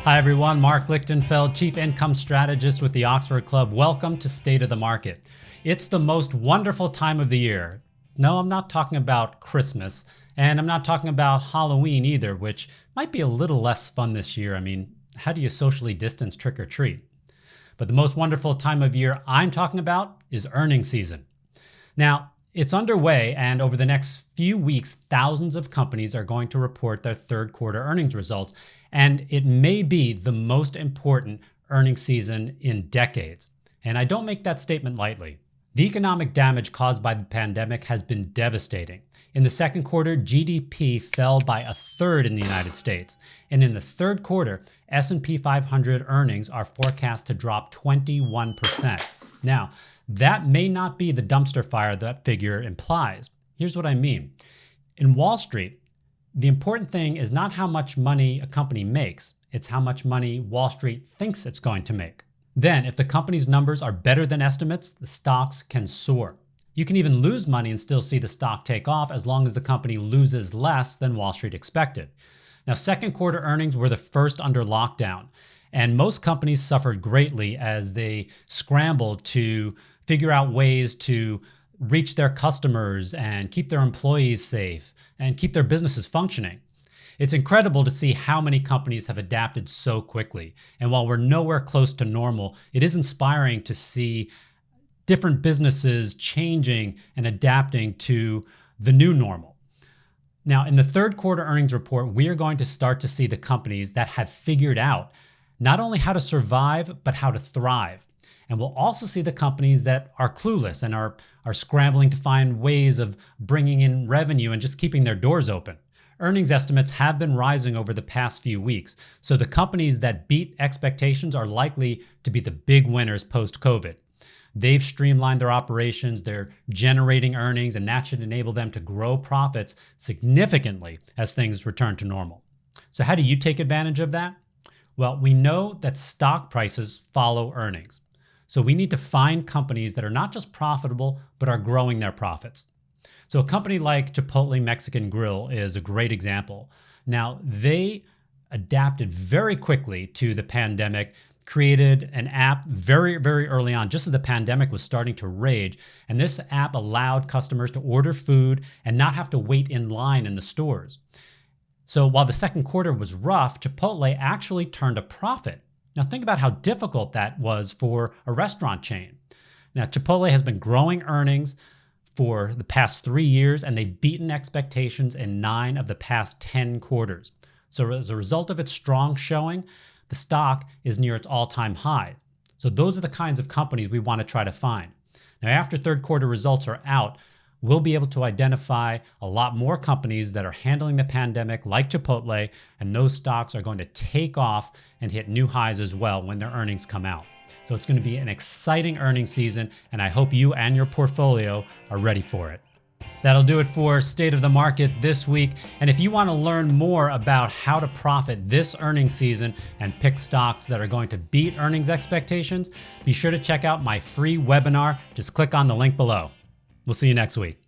Hi everyone, Mark Lichtenfeld, Chief Income Strategist with the Oxford Club. Welcome to State of the Market. It's the most wonderful time of the year. No, I'm not talking about Christmas, and I'm not talking about Halloween either, which might be a little less fun this year. I mean, how do you socially distance trick or treat? But the most wonderful time of year I'm talking about is earnings season. Now, it's underway, and over the next few weeks, thousands of companies are going to report their third quarter earnings results, and it may be the most important earnings season in decades. And I don't make that statement lightly. The economic damage caused by the pandemic has been devastating. In the second quarter, GDP fell by a third in the United States. And in the third quarter, S&P 500 earnings are forecast to drop 21%. Now, that may not be the dumpster fire that figure implies. Here's what I mean. In Wall Street, the important thing is not how much money a company makes, it's how much money Wall Street thinks it's going to make. Then, if the company's numbers are better than estimates, the stocks can soar. You can even lose money and still see the stock take off as long as the company loses less than Wall Street expected. Now, second quarter earnings were the first under lockdown, and most companies suffered greatly as they scrambled to figure out ways to reach their customers and keep their employees safe and keep their businesses functioning. It's incredible to see how many companies have adapted so quickly. And while we're nowhere close to normal, it is inspiring to see different businesses changing and adapting to the new normal. Now, in the third quarter earnings report, we are going to start to see the companies that have figured out not only how to survive, but how to thrive. And we'll also see the companies that are clueless and are scrambling to find ways of bringing in revenue and just keeping their doors open. Earnings estimates have been rising over the past few weeks, so the companies that beat expectations are likely to be the big winners post-COVID. They've streamlined their operations, they're generating earnings, and that should enable them to grow profits significantly as things return to normal. So how do you take advantage of that? Well, we know that stock prices follow earnings. So we need to find companies that are not just profitable, but are growing their profits. So a company like Chipotle Mexican Grill is a great example. Now, they adapted very quickly to the pandemic, created an app very, very early on, just as the pandemic was starting to rage. And this app allowed customers to order food and not have to wait in line in the stores. So while the second quarter was rough, Chipotle actually turned a profit. Now think about how difficult that was for a restaurant chain. Now Chipotle has been growing earnings for the past 3 years, and they've beaten expectations in 9 of the past 10 quarters. So as a result of its strong showing, the stock is near its all-time high. So those are the kinds of companies we want to try to find. Now after third quarter results are out, we'll be able to identify a lot more companies that are handling the pandemic like Chipotle, and those stocks are going to take off and hit new highs as well when their earnings come out. So it's going to be an exciting earnings season, and I hope you and your portfolio are ready for it. That'll do it for State of the Market this week. And if you want to learn more about how to profit this earnings season and pick stocks that are going to beat earnings expectations, be sure to check out my free webinar. Just click on the link below. We'll see you next week.